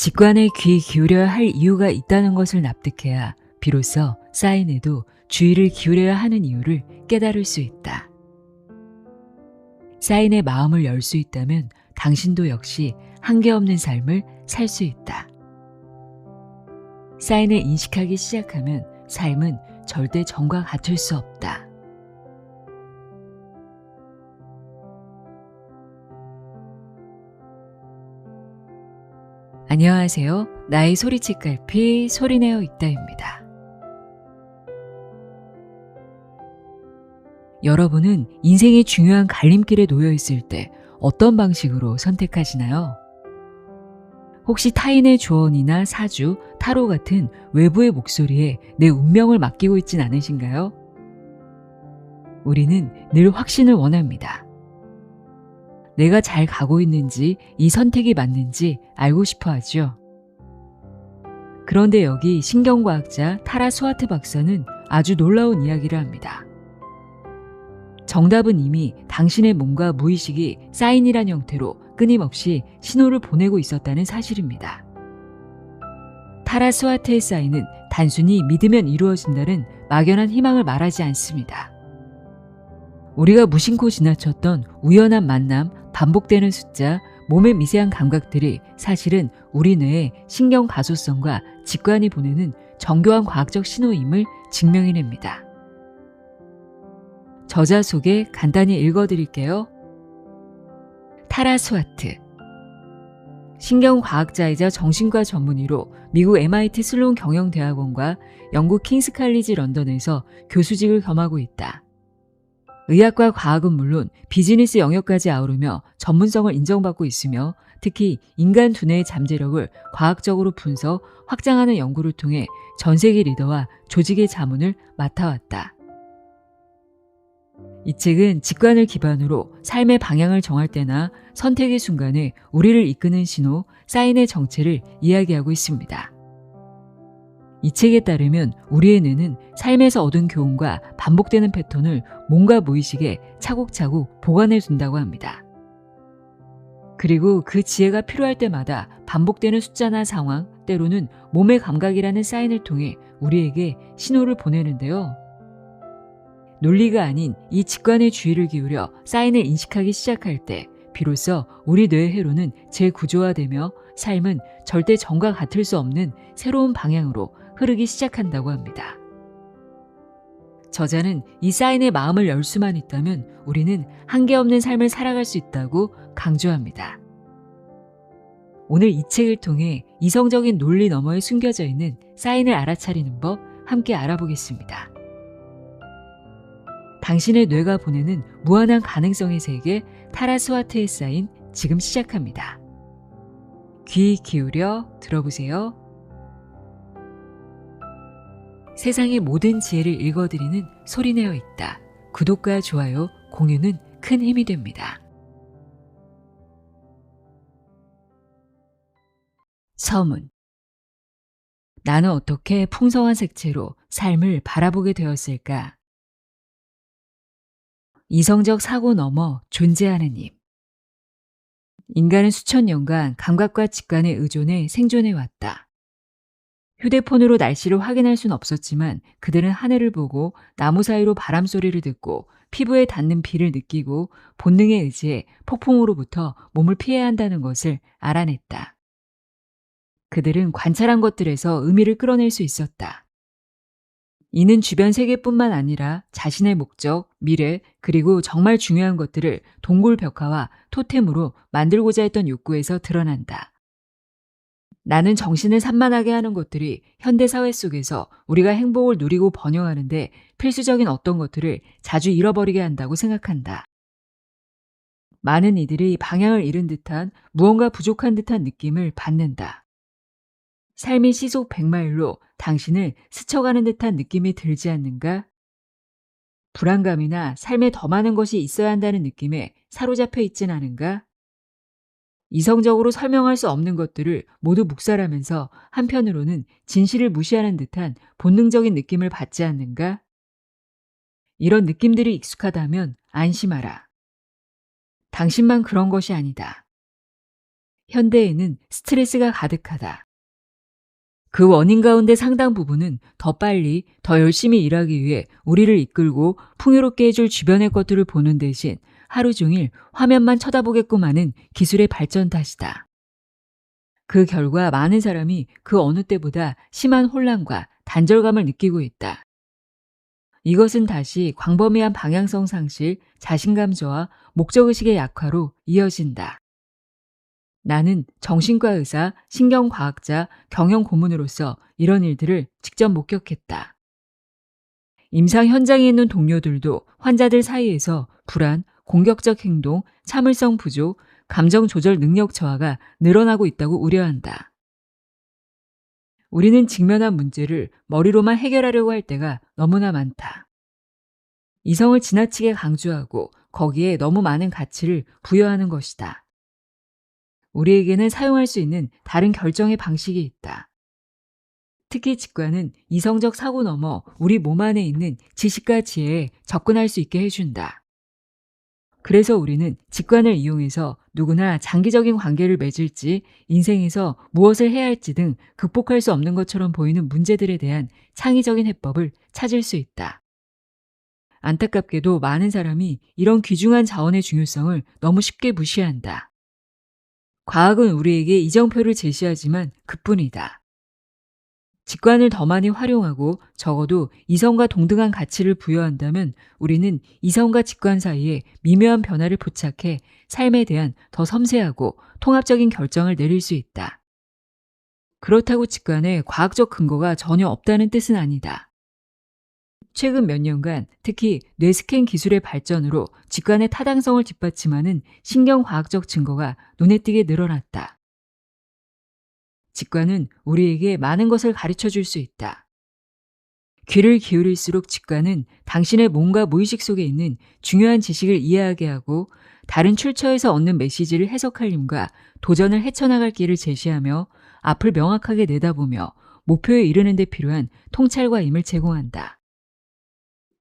직관에 귀 기울여야 할 이유가 있다는 것을 납득해야 비로소 사인에도 주의를 기울여야 하는 이유를 깨달을 수 있다. 사인의 마음을 열 수 있다면 당신도 역시 한계없는 삶을 살 수 있다. 사인을 인식하기 시작하면 삶은 절대 전과 같을 수 없다. 안녕하세요. 나의 소리책갈피 소리내어 있다입니다. 여러분은 인생의 중요한 갈림길에 놓여 있을 때 어떤 방식으로 선택하시나요? 혹시 타인의 조언이나 사주, 타로 같은 외부의 목소리에 내 운명을 맡기고 있진 않으신가요? 우리는 늘 확신을 원합니다. 내가 잘 가고 있는지, 이 선택이 맞는지 알고 싶어 하죠. 그런데 여기 신경과학자 타라 스와트 박사는 아주 놀라운 이야기를 합니다. 정답은 이미 당신의 몸과 무의식이 사인이란 형태로 끊임없이 신호를 보내고 있었다는 사실입니다. 타라 스와트의 사인은 단순히 믿으면 이루어진다는 막연한 희망을 말하지 않습니다. 우리가 무심코 지나쳤던 우연한 만남, 반복되는 숫자, 몸의 미세한 감각들이 사실은 우리 뇌의 신경 가소성과 직관이 보내는 정교한 과학적 신호임을 증명해냅니다. 저자 소개 간단히 읽어드릴게요. 타라 스와트. 신경과학자이자 정신과 전문의로 미국 MIT 슬론 경영대학원과 영국 킹스 칼리지 런던에서 교수직을 겸하고 있다. 의학과 과학은 물론 비즈니스 영역까지 아우르며 전문성을 인정받고 있으며 특히 인간 두뇌의 잠재력을 과학적으로 분석, 확장하는 연구를 통해 전 세계 리더와 조직의 자문을 맡아왔다. 이 책은 직관을 기반으로 삶의 방향을 정할 때나 선택의 순간에 우리를 이끄는 신호, 사인의 정체를 이야기하고 있습니다. 이 책에 따르면 우리의 뇌는 삶에서 얻은 교훈과 반복되는 패턴을 몸과 무의식에 차곡차곡 보관해 둔다고 합니다. 그리고 그 지혜가 필요할 때마다 반복되는 숫자나 상황, 때로는 몸의 감각이라는 사인을 통해 우리에게 신호를 보내는데요. 논리가 아닌 이 직관의 주의를 기울여 사인을 인식하기 시작할 때 비로소 우리 뇌의 회로는 재구조화되며 삶은 절대 전과 같을 수 없는 새로운 방향으로 흐르기 시작한다고 합니다. 저자는 이 사인의 마음을 열 수만 있다면 우리는 한계없는 삶을 살아갈 수 있다고 강조합니다. 오늘 이 책을 통해 이성적인 논리 너머에 숨겨져 있는 사인을 알아차리는 법 함께 알아보겠습니다. 당신의 뇌가 보내는 무한한 가능성의 세계 타라 스와트의 사인 지금 시작합니다. 귀 기울여 들어보세요. 세상의 모든 지혜를 읽어드리는 소리내어 있다. 구독과 좋아요, 공유는 큰 힘이 됩니다. 서문. 나는 어떻게 풍성한 색채로 삶을 바라보게 되었을까? 이성적 사고 넘어 존재하는 힘. 인간은 수천 년간 감각과 직관에 의존해 생존해왔다. 휴대폰으로 날씨를 확인할 순 없었지만 그들은 하늘을 보고 나무 사이로 바람 소리를 듣고 피부에 닿는 비를 느끼고 본능에 의지해 폭풍으로부터 몸을 피해야 한다는 것을 알아냈다. 그들은 관찰한 것들에서 의미를 끌어낼 수 있었다. 이는 주변 세계뿐만 아니라 자신의 목적, 미래, 그리고 정말 중요한 것들을 동굴벽화와 토템으로 만들고자 했던 욕구에서 드러난다. 나는 정신을 산만하게 하는 것들이 현대사회 속에서 우리가 행복을 누리고 번영하는데 필수적인 어떤 것들을 자주 잃어버리게 한다고 생각한다. 많은 이들이 방향을 잃은 듯한 무언가 부족한 듯한 느낌을 받는다. 삶이 시속 100마일로 당신을 스쳐가는 듯한 느낌이 들지 않는가? 불안감이나 삶에 더 많은 것이 있어야 한다는 느낌에 사로잡혀 있진 않은가? 이성적으로 설명할 수 없는 것들을 모두 묵살하면서 한편으로는 진실을 무시하는 듯한 본능적인 느낌을 받지 않는가? 이런 느낌들이 익숙하다면 안심하라. 당신만 그런 것이 아니다. 현대에는 스트레스가 가득하다. 그 원인 가운데 상당 부분은 더 빨리, 더 열심히 일하기 위해 우리를 이끌고 풍요롭게 해줄 주변의 것들을 보는 대신 하루 종일 화면만 쳐다보게끔 하는 기술의 발전 탓이다. 그 결과 많은 사람이 그 어느 때보다 심한 혼란과 단절감을 느끼고 있다. 이것은 다시 광범위한 방향성 상실, 자신감 저하, 목적의식의 약화로 이어진다. 나는 정신과 의사, 신경과학자, 경영 고문으로서 이런 일들을 직접 목격했다. 임상 현장에 있는 동료들도 환자들 사이에서 불안, 공격적 행동, 참을성 부족, 감정 조절 능력 저하가 늘어나고 있다고 우려한다. 우리는 직면한 문제를 머리로만 해결하려고 할 때가 너무나 많다. 이성을 지나치게 강조하고 거기에 너무 많은 가치를 부여하는 것이다. 우리에게는 사용할 수 있는 다른 결정의 방식이 있다. 특히 직관은 이성적 사고 넘어 우리 몸 안에 있는 지식과 지혜에 접근할 수 있게 해준다. 그래서 우리는 직관을 이용해서 누구나 장기적인 관계를 맺을지, 인생에서 무엇을 해야 할지 등 극복할 수 없는 것처럼 보이는 문제들에 대한 창의적인 해법을 찾을 수 있다. 안타깝게도 많은 사람이 이런 귀중한 자원의 중요성을 너무 쉽게 무시한다. 과학은 우리에게 이정표를 제시하지만 그뿐이다. 직관을 더 많이 활용하고 적어도 이성과 동등한 가치를 부여한다면 우리는 이성과 직관 사이에 미묘한 변화를 포착해 삶에 대한 더 섬세하고 통합적인 결정을 내릴 수 있다. 그렇다고 직관에 과학적 근거가 전혀 없다는 뜻은 아니다. 최근 몇 년간 특히 뇌스캔 기술의 발전으로 직관의 타당성을 뒷받침하는 신경과학적 증거가 눈에 띄게 늘어났다. 직관은 우리에게 많은 것을 가르쳐 줄 수 있다. 귀를 기울일수록 직관은 당신의 몸과 무의식 속에 있는 중요한 지식을 이해하게 하고 다른 출처에서 얻는 메시지를 해석할 힘과 도전을 헤쳐나갈 길을 제시하며 앞을 명확하게 내다보며 목표에 이르는 데 필요한 통찰과 힘을 제공한다.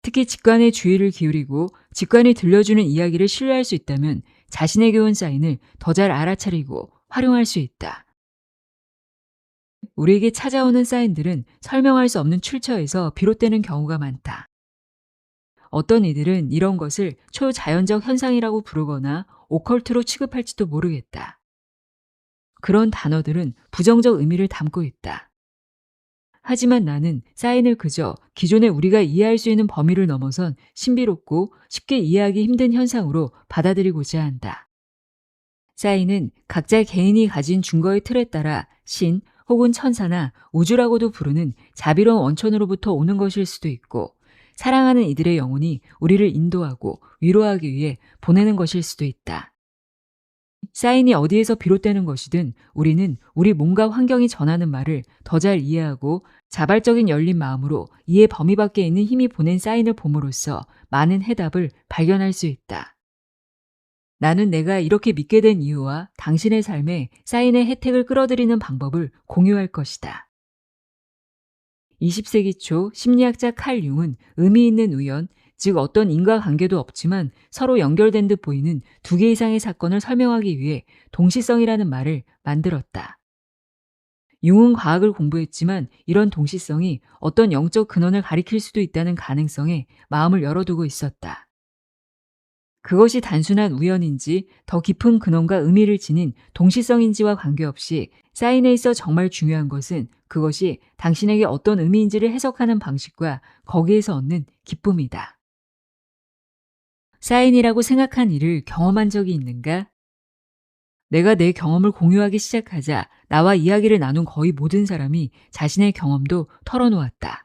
특히 직관에 주의를 기울이고 직관이 들려주는 이야기를 신뢰할 수 있다면 자신에게 온 사인을 더 잘 알아차리고 활용할 수 있다. 우리에게 찾아오는 사인들은 설명할 수 없는 출처에서 비롯되는 경우가 많다. 어떤 이들은 이런 것을 초자연적 현상이라고 부르거나 오컬트로 취급할지도 모르겠다. 그런 단어들은 부정적 의미를 담고 있다. 하지만 나는 사인을 그저 기존에 우리가 이해할 수 있는 범위를 넘어선 신비롭고 쉽게 이해하기 힘든 현상으로 받아들이고자 한다. 사인은 각자 개인이 가진 증거의 틀에 따라 신 혹은 천사나 우주라고도 부르는 자비로운 원천으로부터 오는 것일 수도 있고 사랑하는 이들의 영혼이 우리를 인도하고 위로하기 위해 보내는 것일 수도 있다. 사인이 어디에서 비롯되는 것이든 우리는 우리 몸과 환경이 전하는 말을 더 잘 이해하고 자발적인 열린 마음으로 이해 범위 밖에 있는 힘이 보낸 사인을 봄으로써 많은 해답을 발견할 수 있다. 나는 내가 이렇게 믿게 된 이유와 당신의 삶에 사인의 혜택을 끌어들이는 방법을 공유할 것이다. 20세기 초 심리학자 칼 융은 의미 있는 우연, 즉 어떤 인과관계도 없지만 서로 연결된 듯 보이는 두 개 이상의 사건을 설명하기 위해 동시성이라는 말을 만들었다. 융은 과학을 공부했지만 이런 동시성이 어떤 영적 근원을 가리킬 수도 있다는 가능성에 마음을 열어두고 있었다. 그것이 단순한 우연인지 더 깊은 근원과 의미를 지닌 동시성인지와 관계없이 사인에 있어 정말 중요한 것은 그것이 당신에게 어떤 의미인지를 해석하는 방식과 거기에서 얻는 기쁨이다. 사인이라고 생각한 일을 경험한 적이 있는가? 내가 내 경험을 공유하기 시작하자 나와 이야기를 나눈 거의 모든 사람이 자신의 경험도 털어놓았다.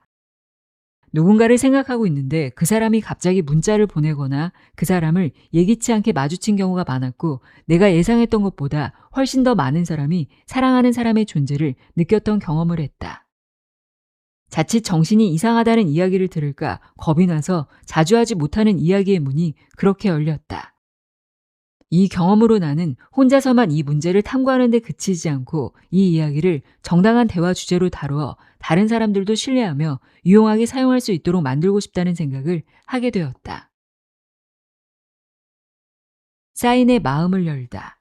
누군가를 생각하고 있는데 그 사람이 갑자기 문자를 보내거나 그 사람을 예기치 않게 마주친 경우가 많았고 내가 예상했던 것보다 훨씬 더 많은 사람이 사랑하는 사람의 존재를 느꼈던 경험을 했다. 자칫 정신이 이상하다는 이야기를 들을까 겁이 나서 자주 하지 못하는 이야기의 문이 그렇게 열렸다. 이 경험으로 나는 혼자서만 이 문제를 탐구하는 데 그치지 않고 이 이야기를 정당한 대화 주제로 다루어 다른 사람들도 신뢰하며 유용하게 사용할 수 있도록 만들고 싶다는 생각을 하게 되었다. 사인의 마음을 열다.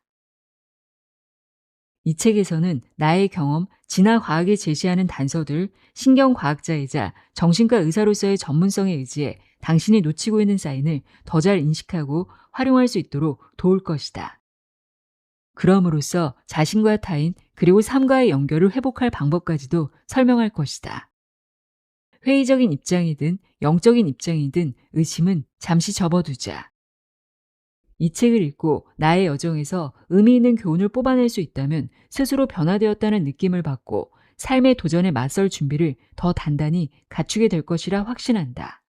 이 책에서는 나의 경험, 진화 과학이 제시하는 단서들, 신경과학자이자 정신과 의사로서의 전문성에 의지해 당신이 놓치고 있는 사인을 더 잘 인식하고 활용할 수 있도록 도울 것이다. 그럼으로써 자신과 타인 그리고 삶과의 연결을 회복할 방법까지도 설명할 것이다. 회의적인 입장이든 영적인 입장이든 의심은 잠시 접어두자. 이 책을 읽고 나의 여정에서 의미 있는 교훈을 뽑아낼 수 있다면 스스로 변화되었다는 느낌을 받고 삶의 도전에 맞설 준비를 더 단단히 갖추게 될 것이라 확신한다.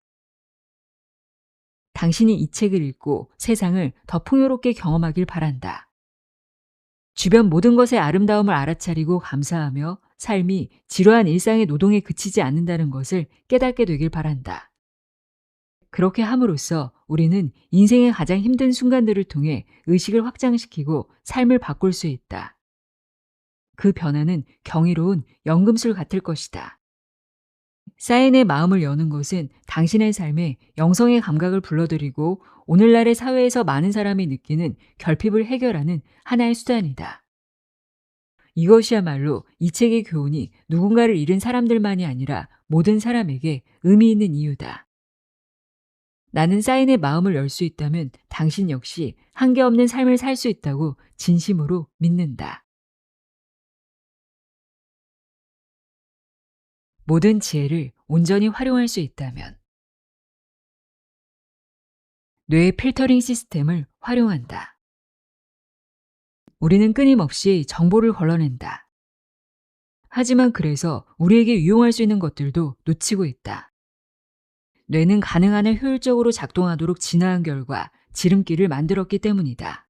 당신이 이 책을 읽고 세상을 더 풍요롭게 경험하길 바란다. 주변 모든 것의 아름다움을 알아차리고 감사하며 삶이 지루한 일상의 노동에 그치지 않는다는 것을 깨닫게 되길 바란다. 그렇게 함으로써 우리는 인생의 가장 힘든 순간들을 통해 의식을 확장시키고 삶을 바꿀 수 있다. 그 변화는 경이로운 연금술 같을 것이다. 사인의 마음을 여는 것은 당신의 삶에 영성의 감각을 불러들이고 오늘날의 사회에서 많은 사람이 느끼는 결핍을 해결하는 하나의 수단이다. 이것이야말로 이 책의 교훈이 누군가를 잃은 사람들만이 아니라 모든 사람에게 의미 있는 이유다. 나는 사인의 마음을 열 수 있다면 당신 역시 한계없는 삶을 살 수 있다고 진심으로 믿는다. 모든 지혜를 온전히 활용할 수 있다면 뇌의 필터링 시스템을 활용한다. 우리는 끊임없이 정보를 걸러낸다. 하지만 그래서 우리에게 유용할 수 있는 것들도 놓치고 있다. 뇌는 가능한 한 효율적으로 작동하도록 진화한 결과 지름길을 만들었기 때문이다.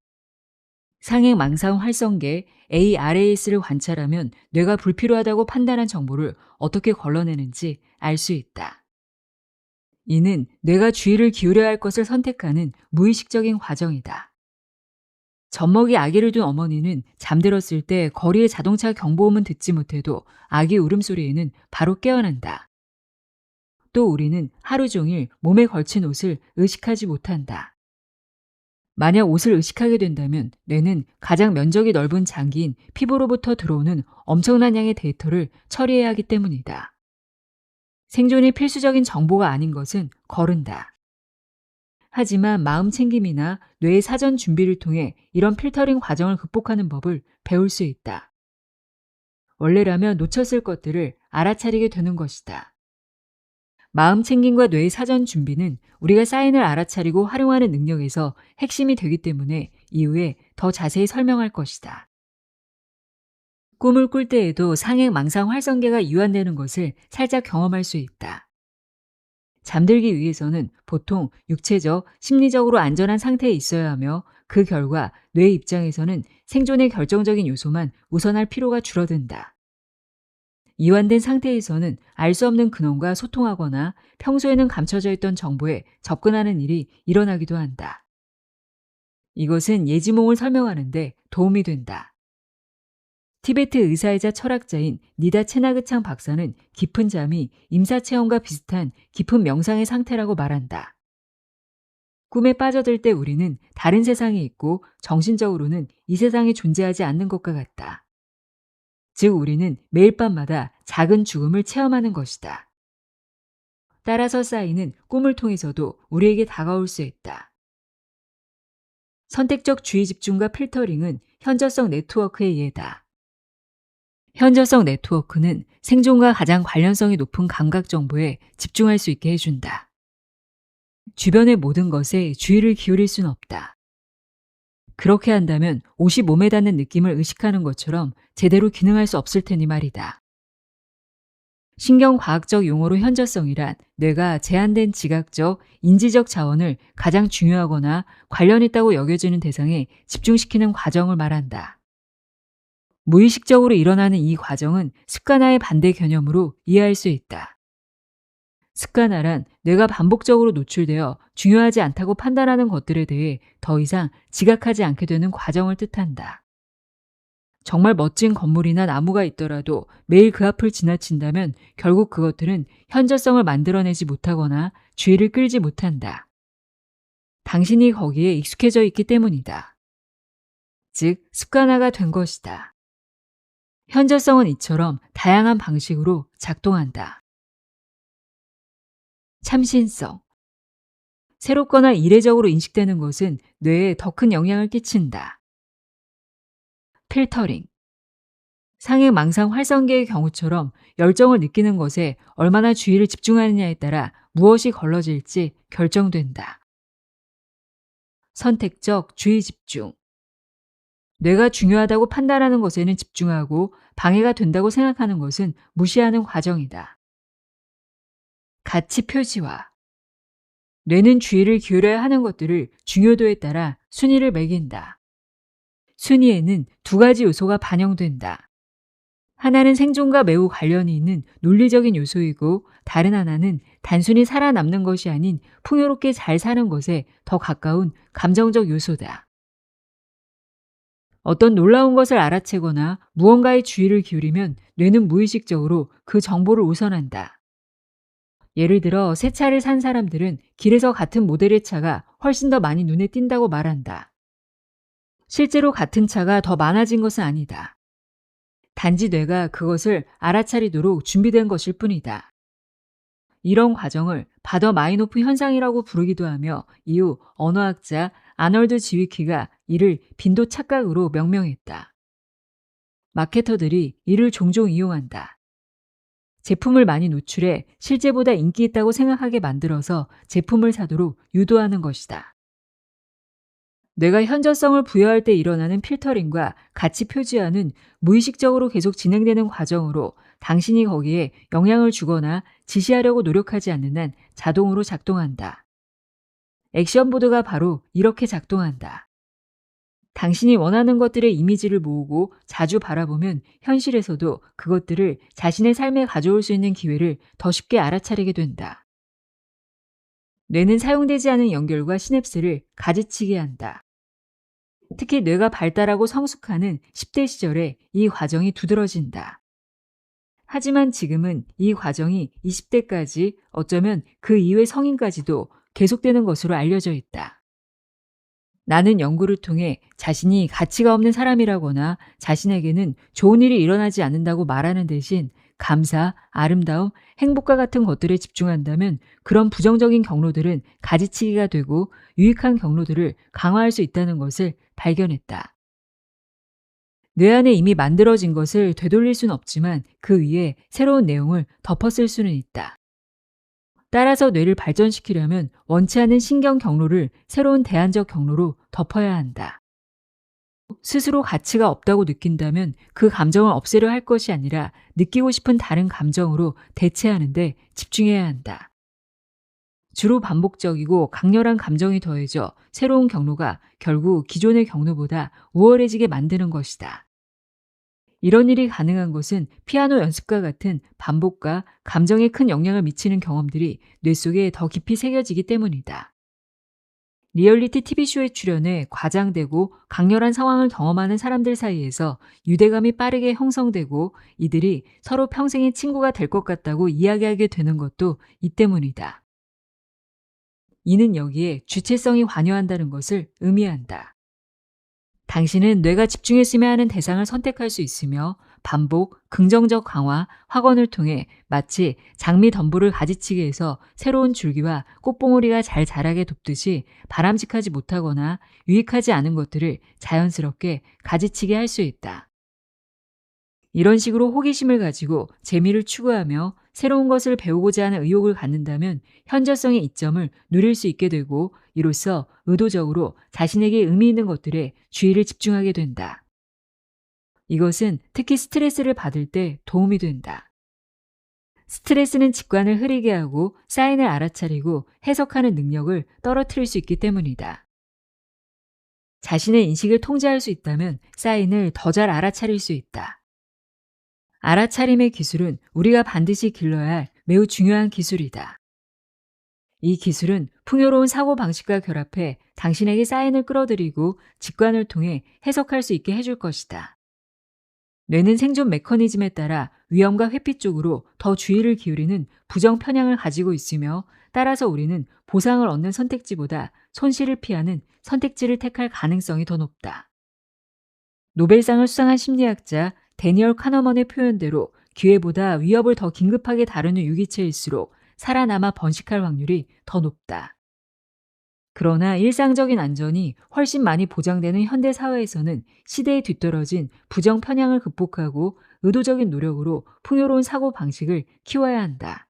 상행망상 활성계 ARAS를 관찰하면 뇌가 불필요하다고 판단한 정보를 어떻게 걸러내는지 알 수 있다. 이는 뇌가 주의를 기울여야 할 것을 선택하는 무의식적인 과정이다. 젖먹이 아기를 둔 어머니는 잠들었을 때 거리의 자동차 경보음은 듣지 못해도 아기 울음소리에는 바로 깨어난다. 또 우리는 하루 종일 몸에 걸친 옷을 의식하지 못한다. 만약 옷을 의식하게 된다면 뇌는 가장 면적이 넓은 장기인 피부로부터 들어오는 엄청난 양의 데이터를 처리해야 하기 때문이다. 생존이 필수적인 정보가 아닌 것은 거른다. 하지만 마음 챙김이나 뇌의 사전 준비를 통해 이런 필터링 과정을 극복하는 법을 배울 수 있다. 원래라면 놓쳤을 것들을 알아차리게 되는 것이다. 마음 챙김과 뇌의 사전 준비는 우리가 사인을 알아차리고 활용하는 능력에서 핵심이 되기 때문에 이후에 더 자세히 설명할 것이다. 꿈을 꿀 때에도 상행망상 활성계가 이완되는 것을 살짝 경험할 수 있다. 잠들기 위해서는 보통 육체적, 심리적으로 안전한 상태에 있어야 하며 그 결과 뇌 입장에서는 생존의 결정적인 요소만 우선할 필요가 줄어든다. 이완된 상태에서는 알 수 없는 근원과 소통하거나 평소에는 감춰져 있던 정보에 접근하는 일이 일어나기도 한다. 이것은 예지몽을 설명하는 데 도움이 된다. 티베트 의사이자 철학자인 니다 체나그창 박사는 깊은 잠이 임사체험과 비슷한 깊은 명상의 상태라고 말한다. 꿈에 빠져들 때 우리는 다른 세상에 있고 정신적으로는 이 세상에 존재하지 않는 것과 같다. 즉 우리는 매일 밤마다 작은 죽음을 체험하는 것이다. 따라서 사인은 꿈을 통해서도 우리에게 다가올 수 있다. 선택적 주의 집중과 필터링은 현저성 네트워크의 예다. 현저성 네트워크는 생존과 가장 관련성이 높은 감각 정보에 집중할 수 있게 해준다. 주변의 모든 것에 주의를 기울일 수는 없다. 그렇게 한다면 옷이 몸에 닿는 느낌을 의식하는 것처럼 제대로 기능할 수 없을 테니 말이다. 신경과학적 용어로 현저성이란 뇌가 제한된 지각적, 인지적 자원을 가장 중요하거나 관련 있다고 여겨지는 대상에 집중시키는 과정을 말한다. 무의식적으로 일어나는 이 과정은 습관화의 반대 개념으로 이해할 수 있다. 습관화란 뇌가 반복적으로 노출되어 중요하지 않다고 판단하는 것들에 대해 더 이상 지각하지 않게 되는 과정을 뜻한다. 정말 멋진 건물이나 나무가 있더라도 매일 그 앞을 지나친다면 결국 그것들은 현저성을 만들어내지 못하거나 주의를 끌지 못한다. 당신이 거기에 익숙해져 있기 때문이다. 즉, 습관화가 된 것이다. 현저성은 이처럼 다양한 방식으로 작동한다. 참신성. 새롭거나 이례적으로 인식되는 것은 뇌에 더 큰 영향을 끼친다. 필터링. 상해 망상 활성계의 경우처럼 열정을 느끼는 것에 얼마나 주의를 집중하느냐에 따라 무엇이 걸러질지 결정된다. 선택적 주의 집중. 뇌가 중요하다고 판단하는 것에는 집중하고 방해가 된다고 생각하는 것은 무시하는 과정이다. 가치 표시화. 뇌는 주의를 기울여야 하는 것들을 중요도에 따라 순위를 매긴다. 순위에는 두 가지 요소가 반영된다. 하나는 생존과 매우 관련이 있는 논리적인 요소이고 다른 하나는 단순히 살아남는 것이 아닌 풍요롭게 잘 사는 것에 더 가까운 감정적 요소다. 어떤 놀라운 것을 알아채거나 무언가에 주의를 기울이면 뇌는 무의식적으로 그 정보를 우선한다. 예를 들어 새 차를 산 사람들은 길에서 같은 모델의 차가 훨씬 더 많이 눈에 띈다고 말한다. 실제로 같은 차가 더 많아진 것은 아니다. 단지 뇌가 그것을 알아차리도록 준비된 것일 뿐이다. 이런 과정을 바더 마이노프 현상이라고 부르기도 하며 이후 언어학자 아널드 지위키가 이를 빈도 착각으로 명명했다. 마케터들이 이를 종종 이용한다. 제품을 많이 노출해 실제보다 인기 있다고 생각하게 만들어서 제품을 사도록 유도하는 것이다. 뇌가 현저성을 부여할 때 일어나는 필터링과 가치 표지화는 무의식적으로 계속 진행되는 과정으로 당신이 거기에 영향을 주거나 지시하려고 노력하지 않는 한 자동으로 작동한다. 액션보드가 바로 이렇게 작동한다. 당신이 원하는 것들의 이미지를 모으고 자주 바라보면 현실에서도 그것들을 자신의 삶에 가져올 수 있는 기회를 더 쉽게 알아차리게 된다. 뇌는 사용되지 않은 연결과 시냅스를 가지치게 한다. 특히 뇌가 발달하고 성숙하는 10대 시절에 이 과정이 두드러진다. 하지만 지금은 이 과정이 20대까지 어쩌면 그 이후의 성인까지도 계속되는 것으로 알려져 있다. 나는 연구를 통해 자신이 가치가 없는 사람이라거나 자신에게는 좋은 일이 일어나지 않는다고 말하는 대신 감사, 아름다움, 행복과 같은 것들에 집중한다면 그런 부정적인 경로들은 가지치기가 되고 유익한 경로들을 강화할 수 있다는 것을 발견했다. 뇌 안에 이미 만들어진 것을 되돌릴 수는 없지만 그 위에 새로운 내용을 덮어쓸 수는 있다. 따라서 뇌를 발전시키려면 원치 않은 신경 경로를 새로운 대안적 경로로 덮어야 한다. 스스로 가치가 없다고 느낀다면 그 감정을 없애려 할 것이 아니라 느끼고 싶은 다른 감정으로 대체하는 데 집중해야 한다. 주로 반복적이고 강렬한 감정이 더해져 새로운 경로가 결국 기존의 경로보다 우월해지게 만드는 것이다. 이런 일이 가능한 것은 피아노 연습과 같은 반복과 감정에 큰 영향을 미치는 경험들이 뇌 속에 더 깊이 새겨지기 때문이다. 리얼리티 TV쇼에 출연해 과장되고 강렬한 상황을 경험하는 사람들 사이에서 유대감이 빠르게 형성되고 이들이 서로 평생의 친구가 될 것 같다고 이야기하게 되는 것도 이 때문이다. 이는 여기에 주체성이 관여한다는 것을 의미한다. 당신은 뇌가 집중했으면 하는 대상을 선택할 수 있으며 반복, 긍정적 강화, 확언을 통해 마치 장미 덤불을 가지치기 해서 새로운 줄기와 꽃봉오리가 잘 자라게 돕듯이 바람직하지 못하거나 유익하지 않은 것들을 자연스럽게 가지치게 할 수 있다. 이런 식으로 호기심을 가지고 재미를 추구하며 새로운 것을 배우고자 하는 의욕을 갖는다면 현저성의 이점을 누릴 수 있게 되고 이로써 의도적으로 자신에게 의미 있는 것들에 주의를 집중하게 된다. 이것은 특히 스트레스를 받을 때 도움이 된다. 스트레스는 직관을 흐리게 하고 사인을 알아차리고 해석하는 능력을 떨어뜨릴 수 있기 때문이다. 자신의 인식을 통제할 수 있다면 사인을 더 잘 알아차릴 수 있다. 알아차림의 기술은 우리가 반드시 길러야 할 매우 중요한 기술이다. 이 기술은 풍요로운 사고방식과 결합해 당신에게 사인을 끌어들이고 직관을 통해 해석할 수 있게 해줄 것이다. 뇌는 생존 메커니즘에 따라 위험과 회피 쪽으로 더 주의를 기울이는 부정 편향을 가지고 있으며 따라서 우리는 보상을 얻는 선택지보다 손실을 피하는 선택지를 택할 가능성이 더 높다. 노벨상을 수상한 심리학자 데니얼 카너먼의 표현대로 기회보다 위협을 더 긴급하게 다루는 유기체일수록 살아남아 번식할 확률이 더 높다. 그러나 일상적인 안전이 훨씬 많이 보장되는 현대 사회에서는 시대에 뒤떨어진 부정 편향을 극복하고 의도적인 노력으로 풍요로운 사고 방식을 키워야 한다.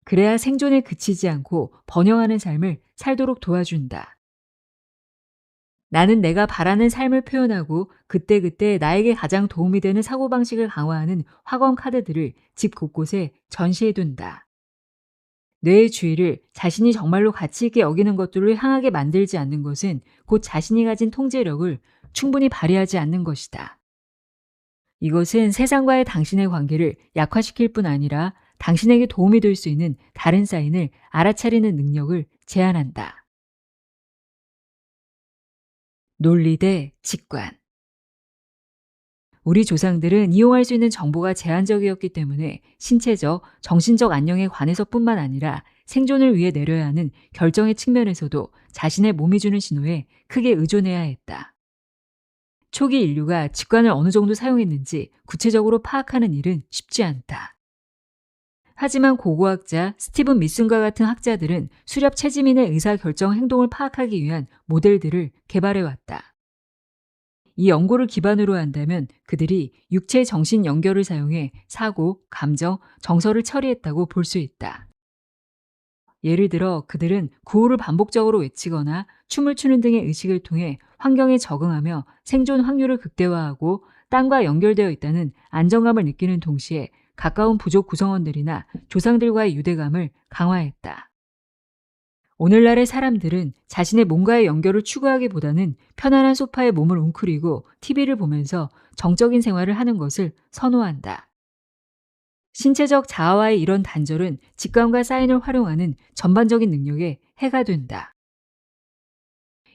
그래야 생존에 그치지 않고 번영하는 삶을 살도록 도와준다. 나는 내가 바라는 삶을 표현하고 그때그때 나에게 가장 도움이 되는 사고방식을 강화하는 학원 카드들을 집 곳곳에 전시해둔다. 뇌의 주의를 자신이 정말로 가치 있게 여기는 것들로 향하게 만들지 않는 것은 곧 자신이 가진 통제력을 충분히 발휘하지 않는 것이다. 이것은 세상과의 당신의 관계를 약화시킬 뿐 아니라 당신에게 도움이 될 수 있는 다른 사인을 알아차리는 능력을 제한한다. 논리 대 직관. 우리 조상들은 이용할 수 있는 정보가 제한적이었기 때문에 신체적, 정신적 안녕에 관해서뿐만 아니라 생존을 위해 내려야 하는 결정의 측면에서도 자신의 몸이 주는 신호에 크게 의존해야 했다. 초기 인류가 직관을 어느 정도 사용했는지 구체적으로 파악하는 일은 쉽지 않다. 하지만 고고학자 스티븐 미슨과 같은 학자들은 수렵 체지민의 의사결정 행동을 파악하기 위한 모델들을 개발해왔다. 이 연구를 기반으로 한다면 그들이 육체 정신 연결을 사용해 사고, 감정, 정서를 처리했다고 볼 수 있다. 예를 들어 그들은 구호를 반복적으로 외치거나 춤을 추는 등의 의식을 통해 환경에 적응하며 생존 확률을 극대화하고 땅과 연결되어 있다는 안정감을 느끼는 동시에 가까운 부족 구성원들이나 조상들과의 유대감을 강화했다. 오늘날의 사람들은 자신의 몸과의 연결을 추구하기보다는 편안한 소파에 몸을 웅크리고 TV를 보면서 정적인 생활을 하는 것을 선호한다. 신체적 자아와의 이런 단절은 직감과 사인을 활용하는 전반적인 능력에 해가 된다.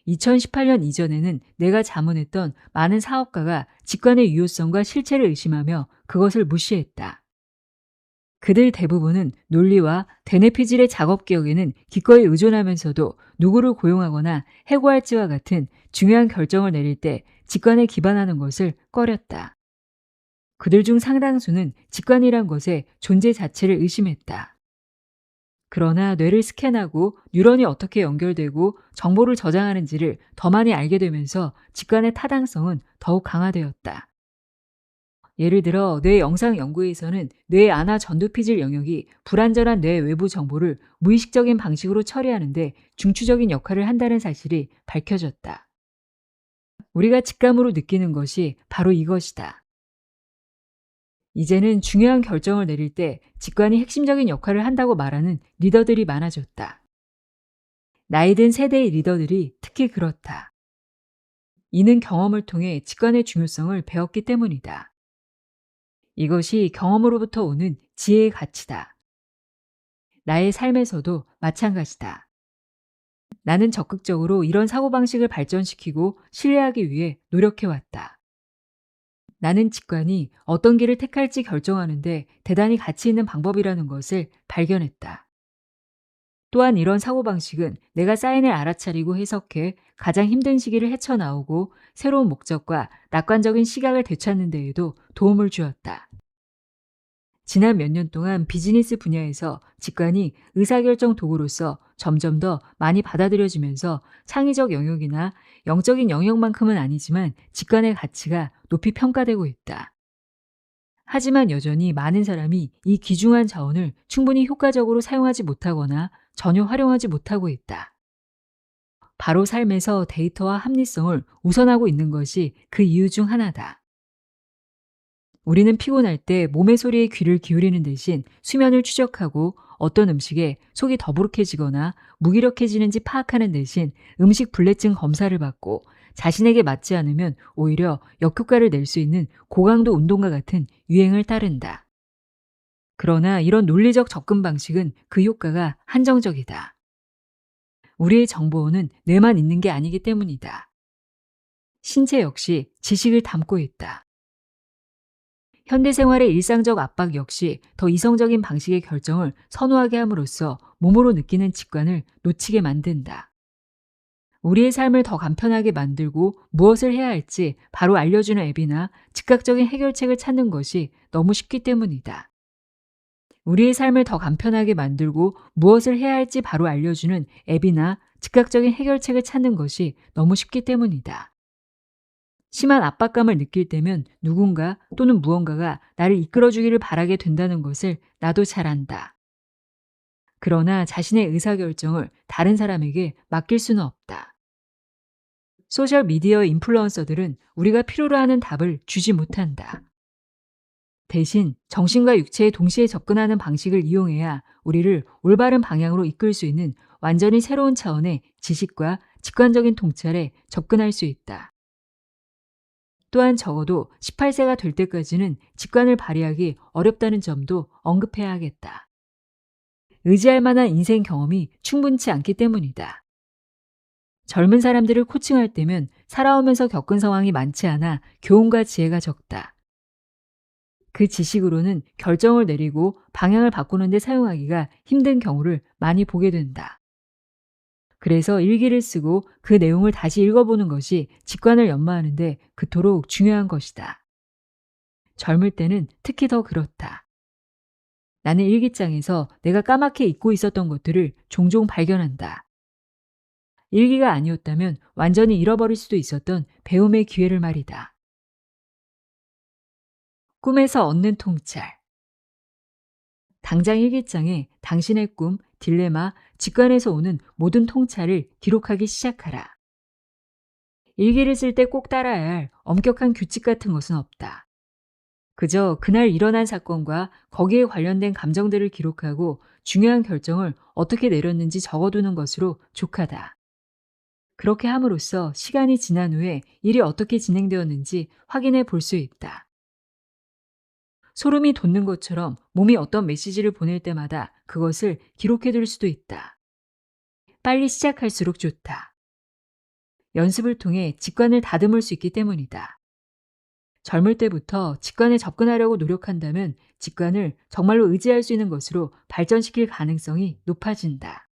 2018년 이전에는 내가 자문했던 많은 사업가가 직관의 유효성과 실체를 의심하며 그것을 무시했다. 그들 대부분은 논리와 대뇌피질의 작업 기억에는 기꺼이 의존하면서도 누구를 고용하거나 해고할지와 같은 중요한 결정을 내릴 때 직관에 기반하는 것을 꺼렸다. 그들 중 상당수는 직관이란 것의 존재 자체를 의심했다. 그러나 뇌를 스캔하고 뉴런이 어떻게 연결되고 정보를 저장하는지를 더 많이 알게 되면서 직관의 타당성은 더욱 강화되었다. 예를 들어 뇌 영상 연구에서는 뇌 안화 전두피질 영역이 불완전한 뇌 외부 정보를 무의식적인 방식으로 처리하는데 중추적인 역할을 한다는 사실이 밝혀졌다. 우리가 직감으로 느끼는 것이 바로 이것이다. 이제는 중요한 결정을 내릴 때 직관이 핵심적인 역할을 한다고 말하는 리더들이 많아졌다. 나이 든 세대의 리더들이 특히 그렇다. 이는 경험을 통해 직관의 중요성을 배웠기 때문이다. 이것이 경험으로부터 오는 지혜의 가치다. 나의 삶에서도 마찬가지다. 나는 적극적으로 이런 사고방식을 발전시키고 신뢰하기 위해 노력해왔다. 나는 직관이 어떤 길을 택할지 결정하는데 대단히 가치 있는 방법이라는 것을 발견했다. 또한 이런 사고방식은 내가 사인을 알아차리고 해석해 가장 힘든 시기를 헤쳐나오고 새로운 목적과 낙관적인 시각을 되찾는 데에도 도움을 주었다. 지난 몇 년 동안 비즈니스 분야에서 직관이 의사결정 도구로서 점점 더 많이 받아들여지면서 창의적 영역이나 영적인 영역만큼은 아니지만 직관의 가치가 높이 평가되고 있다. 하지만 여전히 많은 사람이 이 귀중한 자원을 충분히 효과적으로 사용하지 못하거나 전혀 활용하지 못하고 있다. 바로 삶에서 데이터와 합리성을 우선하고 있는 것이 그 이유 중 하나다. 우리는 피곤할 때 몸의 소리에 귀를 기울이는 대신 수면을 추적하고 어떤 음식에 속이 더부룩해지거나 무기력해지는지 파악하는 대신 음식 불내증 검사를 받고 자신에게 맞지 않으면 오히려 역효과를 낼 수 있는 고강도 운동과 같은 유행을 따른다. 그러나 이런 논리적 접근 방식은 그 효과가 한정적이다. 우리의 정보원은 뇌만 있는 게 아니기 때문이다. 신체 역시 지식을 담고 있다. 현대생활의 일상적 압박 역시 더 이성적인 방식의 결정을 선호하게 함으로써 몸으로 느끼는 직관을 놓치게 만든다. 우리의 삶을 더 간편하게 만들고 무엇을 해야 할지 바로 알려주는 앱이나 즉각적인 해결책을 찾는 것이 너무 쉽기 때문이다. 우리의 삶을 더 간편하게 만들고 무엇을 해야 할지 바로 알려주는 앱이나 즉각적인 해결책을 찾는 것이 너무 쉽기 때문이다. 심한 압박감을 느낄 때면 누군가 또는 무언가가 나를 이끌어주기를 바라게 된다는 것을 나도 잘 안다. 그러나 자신의 의사결정을 다른 사람에게 맡길 수는 없다. 소셜미디어 인플루언서들은 우리가 필요로 하는 답을 주지 못한다. 대신 정신과 육체에 동시에 접근하는 방식을 이용해야 우리를 올바른 방향으로 이끌 수 있는 완전히 새로운 차원의 지식과 직관적인 통찰에 접근할 수 있다. 또한 적어도 18세가 될 때까지는 직관을 발휘하기 어렵다는 점도 언급해야 하겠다. 의지할 만한 인생 경험이 충분치 않기 때문이다. 젊은 사람들을 코칭할 때면 살아오면서 겪은 상황이 많지 않아 교훈과 지혜가 적다. 그 지식으로는 결정을 내리고 방향을 바꾸는 데 사용하기가 힘든 경우를 많이 보게 된다. 그래서 일기를 쓰고 그 내용을 다시 읽어보는 것이 직관을 연마하는 데 그토록 중요한 것이다. 젊을 때는 특히 더 그렇다. 나는 일기장에서 내가 까맣게 잊고 있었던 것들을 종종 발견한다. 일기가 아니었다면 완전히 잃어버릴 수도 있었던 배움의 기회를 말이다. 꿈에서 얻는 통찰. 당장 일기장에 당신의 꿈, 딜레마, 직관에서 오는 모든 통찰을 기록하기 시작하라. 일기를 쓸 때 꼭 따라야 할 엄격한 규칙 같은 것은 없다. 그저 그날 일어난 사건과 거기에 관련된 감정들을 기록하고 중요한 결정을 어떻게 내렸는지 적어두는 것으로 족하다. 그렇게 함으로써 시간이 지난 후에 일이 어떻게 진행되었는지 확인해 볼 수 있다. 소름이 돋는 것처럼 몸이 어떤 메시지를 보낼 때마다 그것을 기록해 둘 수도 있다. 빨리 시작할수록 좋다. 연습을 통해 직관을 다듬을 수 있기 때문이다. 젊을 때부터 직관에 접근하려고 노력한다면 직관을 정말로 의지할 수 있는 것으로 발전시킬 가능성이 높아진다.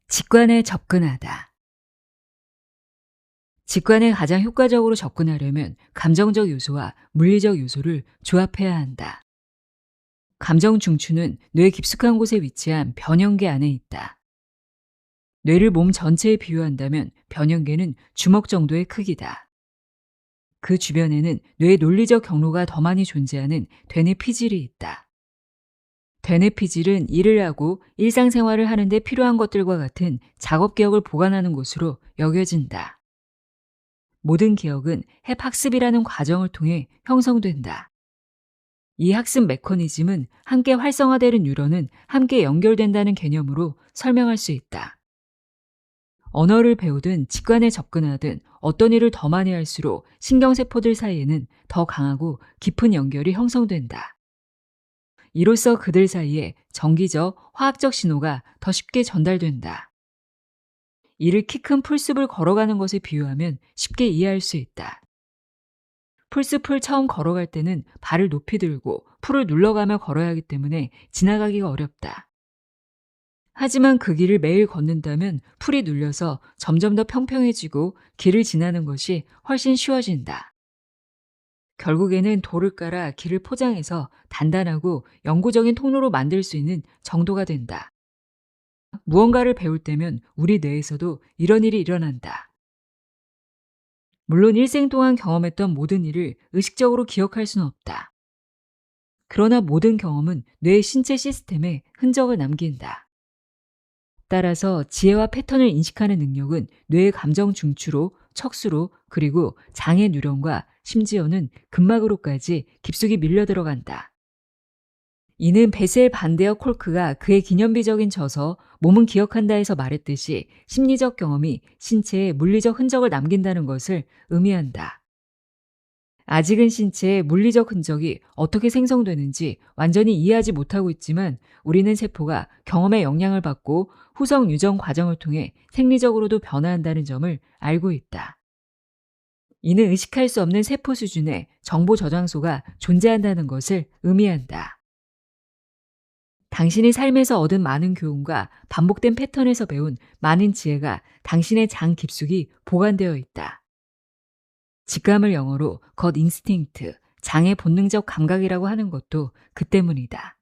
직관에 접근하다. 직관에 가장 효과적으로 접근하려면 감정적 요소와 물리적 요소를 조합해야 한다. 감정 중추는 뇌 깊숙한 곳에 위치한 변형계 안에 있다. 뇌를 몸 전체에 비유한다면 변형계는 주먹 정도의 크기다. 그 주변에는 뇌의 논리적 경로가 더 많이 존재하는 되뇌 피질이 있다. 되뇌 피질은 일을 하고 일상생활을 하는 데 필요한 것들과 같은 작업 기억을 보관하는 곳으로 여겨진다. 모든 기억은 핵학습이라는 과정을 통해 형성된다. 이 학습 메커니즘은 함께 활성화되는 뉴런은 함께 연결된다는 개념으로 설명할 수 있다. 언어를 배우든 직관에 접근하든 어떤 일을 더 많이 할수록 신경세포들 사이에는 더 강하고 깊은 연결이 형성된다. 이로써 그들 사이에 정기적, 화학적 신호가 더 쉽게 전달된다. 이를 키 큰 풀숲을 걸어가는 것에 비유하면 쉽게 이해할 수 있다. 풀숲을 처음 걸어갈 때는 발을 높이 들고 풀을 눌러가며 걸어야 하기 때문에 지나가기가 어렵다. 하지만 그 길을 매일 걷는다면 풀이 눌려서 점점 더 평평해지고 길을 지나는 것이 훨씬 쉬워진다. 결국에는 돌을 깔아 길을 포장해서 단단하고 영구적인 통로로 만들 수 있는 정도가 된다. 무언가를 배울 때면 우리 뇌에서도 이런 일이 일어난다. 물론 일생 동안 경험했던 모든 일을 의식적으로 기억할 수는 없다. 그러나 모든 경험은 뇌의 신체 시스템에 흔적을 남긴다. 따라서 지혜와 패턴을 인식하는 능력은 뇌의 감정 중추로, 척수로, 그리고 장의 뉴런과 심지어는 근막으로까지 깊숙이 밀려 들어간다. 이는 베셀 반데어 콜크가 그의 기념비적인 저서 몸은 기억한다에서 말했듯이 심리적 경험이 신체에 물리적 흔적을 남긴다는 것을 의미한다. 아직은 신체에 물리적 흔적이 어떻게 생성되는지 완전히 이해하지 못하고 있지만 우리는 세포가 경험의 영향을 받고 후성 유전 과정을 통해 생리적으로도 변화한다는 점을 알고 있다. 이는 의식할 수 없는 세포 수준의 정보 저장소가 존재한다는 것을 의미한다. 당신이 삶에서 얻은 많은 교훈과 반복된 패턴에서 배운 많은 지혜가 당신의 장 깊숙이 보관되어 있다. 직감을 영어로 got instinct, 장의 본능적 감각이라고 하는 것도 그 때문이다.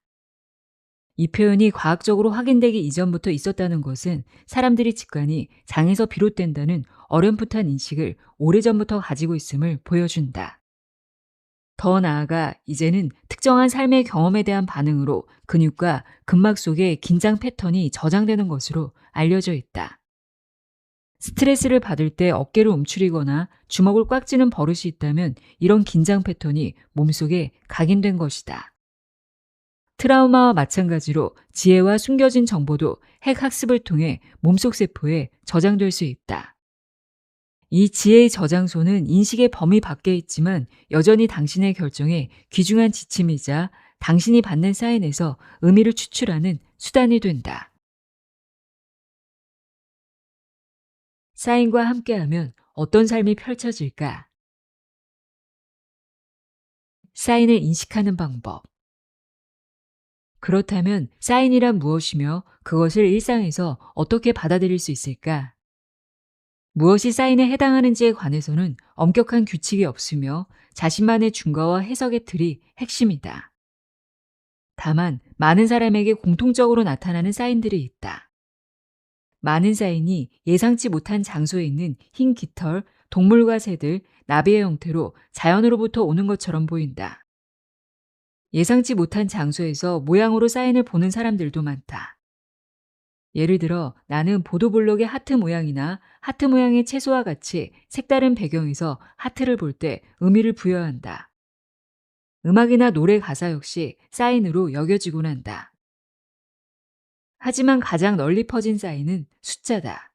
이 표현이 과학적으로 확인되기 이전부터 있었다는 것은 사람들이 직관이 장에서 비롯된다는 어렴풋한 인식을 오래전부터 가지고 있음을 보여준다. 더 나아가 이제는 특정한 삶의 경험에 대한 반응으로 근육과 근막 속에 긴장 패턴이 저장되는 것으로 알려져 있다. 스트레스를 받을 때 어깨를 움츠리거나 주먹을 꽉 쥐는 버릇이 있다면 이런 긴장 패턴이 몸속에 각인된 것이다. 트라우마와 마찬가지로 지혜와 숨겨진 정보도 핵 학습을 통해 몸속 세포에 저장될 수 있다. 이 지혜의 저장소는 인식의 범위 밖에 있지만 여전히 당신의 결정에 귀중한 지침이자 당신이 받는 사인에서 의미를 추출하는 수단이 된다. 사인과 함께하면 어떤 삶이 펼쳐질까? 사인을 인식하는 방법. 그렇다면 사인이란 무엇이며 그것을 일상에서 어떻게 받아들일 수 있을까? 무엇이 사인에 해당하는지에 관해서는 엄격한 규칙이 없으며 자신만의 준거와 해석의 틀이 핵심이다. 다만 많은 사람에게 공통적으로 나타나는 사인들이 있다. 많은 사인이 예상치 못한 장소에 있는 흰 깃털, 동물과 새들, 나비의 형태로 자연으로부터 오는 것처럼 보인다. 예상치 못한 장소에서 모양으로 사인을 보는 사람들도 많다. 예를 들어 나는 보도블록의 하트 모양이나 하트 모양의 채소와 같이 색다른 배경에서 하트를 볼 때 의미를 부여한다. 음악이나 노래 가사 역시 사인으로 여겨지곤 한다. 하지만 가장 널리 퍼진 사인은 숫자다.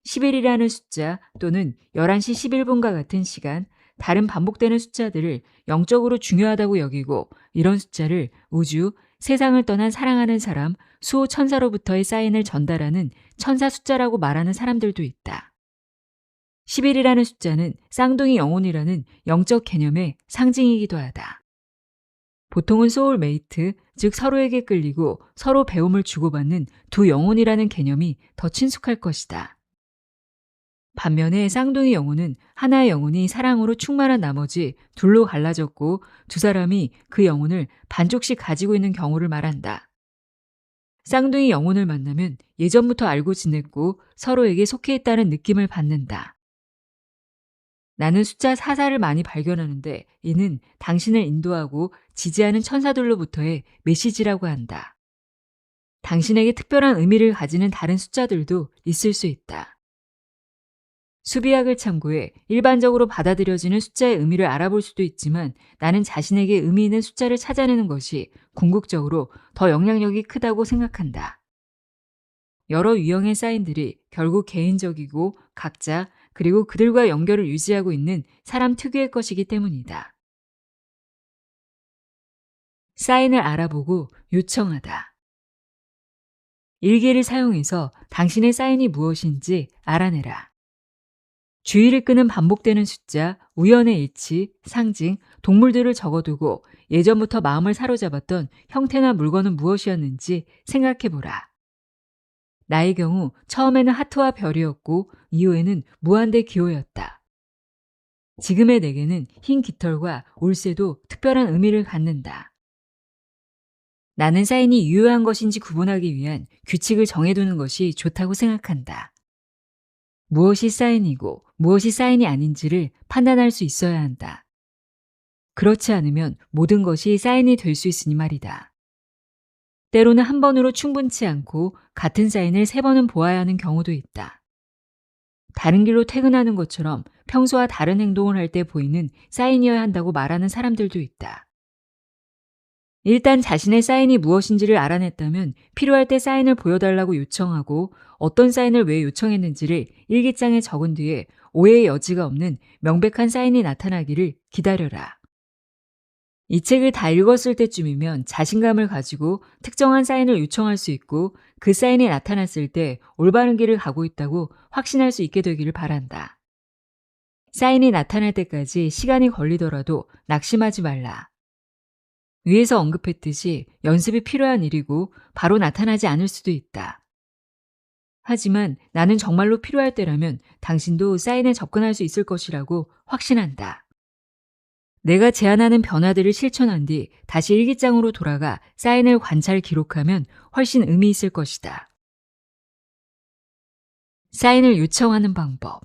10일이라는 숫자 또는 11시 11분과 같은 시간, 다른 반복되는 숫자들을 영적으로 중요하다고 여기고 이런 숫자를 우주, 세상을 떠난 사랑하는 사람, 수호 천사로부터의 사인을 전달하는 천사 숫자라고 말하는 사람들도 있다. 10일이라는 숫자는 쌍둥이 영혼이라는 영적 개념의 상징이기도 하다. 보통은 소울메이트, 즉 서로에게 끌리고 서로 배움을 주고받는 두 영혼이라는 개념이 더 친숙할 것이다. 반면에 쌍둥이 영혼은 하나의 영혼이 사랑으로 충만한 나머지 둘로 갈라졌고 두 사람이 그 영혼을 반쪽씩 가지고 있는 경우를 말한다. 쌍둥이 영혼을 만나면 예전부터 알고 지냈고 서로에게 속해 있다는 느낌을 받는다. 나는 숫자 44를 많이 발견하는데 이는 당신을 인도하고 지지하는 천사들로부터의 메시지라고 한다. 당신에게 특별한 의미를 가지는 다른 숫자들도 있을 수 있다. 수비학을 참고해 일반적으로 받아들여지는 숫자의 의미를 알아볼 수도 있지만 나는 자신에게 의미 있는 숫자를 찾아내는 것이 궁극적으로 더 영향력이 크다고 생각한다. 여러 유형의 사인들이 결국 개인적이고 각자 그리고 그들과 연결을 유지하고 있는 사람 특유의 것이기 때문이다. 사인을 알아보고 요청하다. 일기를 사용해서 당신의 사인이 무엇인지 알아내라. 주의를 끄는 반복되는 숫자, 우연의 일치, 상징, 동물들을 적어두고 예전부터 마음을 사로잡았던 형태나 물건은 무엇이었는지 생각해보라. 나의 경우 처음에는 하트와 별이었고 이후에는 무한대 기호였다. 지금의 내게는 흰 깃털과 울새도 특별한 의미를 갖는다. 나는 사인이 유효한 것인지 구분하기 위한 규칙을 정해두는 것이 좋다고 생각한다. 무엇이 사인이고 무엇이 사인이 아닌지를 판단할 수 있어야 한다. 그렇지 않으면 모든 것이 사인이 될 수 있으니 말이다. 때로는 한 번으로 충분치 않고 같은 사인을 3번은 보아야 하는 경우도 있다. 다른 길로 퇴근하는 것처럼 평소와 다른 행동을 할 때 보이는 사인이어야 한다고 말하는 사람들도 있다. 일단 자신의 사인이 무엇인지를 알아냈다면 필요할 때 사인을 보여달라고 요청하고 어떤 사인을 왜 요청했는지를 일기장에 적은 뒤에 오해의 여지가 없는 명백한 사인이 나타나기를 기다려라. 이 책을 다 읽었을 때쯤이면 자신감을 가지고 특정한 사인을 요청할 수 있고 그 사인이 나타났을 때 올바른 길을 가고 있다고 확신할 수 있게 되기를 바란다. 사인이 나타날 때까지 시간이 걸리더라도 낙심하지 말라. 위에서 언급했듯이 연습이 필요한 일이고 바로 나타나지 않을 수도 있다. 하지만 나는 정말로 필요할 때라면 당신도 사인에 접근할 수 있을 것이라고 확신한다. 내가 제안하는 변화들을 실천한 뒤 다시 일기장으로 돌아가 사인을 관찰 기록하면 훨씬 의미 있을 것이다. 사인을 요청하는 방법.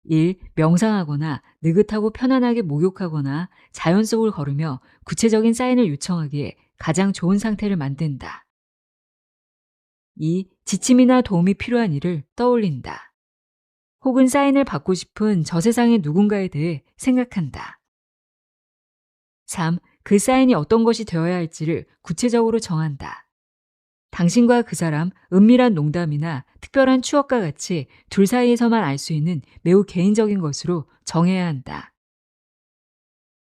1. 명상하거나 느긋하고 편안하게 목욕하거나 자연 속을 걸으며 구체적인 사인을 요청하기에 가장 좋은 상태를 만든다. 2. 지침이나 도움이 필요한 일을 떠올린다. 혹은 사인을 받고 싶은 저 세상의 누군가에 대해 생각한다. 3. 그 사인이 어떤 것이 되어야 할지를 구체적으로 정한다. 당신과 그 사람, 은밀한 농담이나 특별한 추억과 같이 둘 사이에서만 알 수 있는 매우 개인적인 것으로 정해야 한다.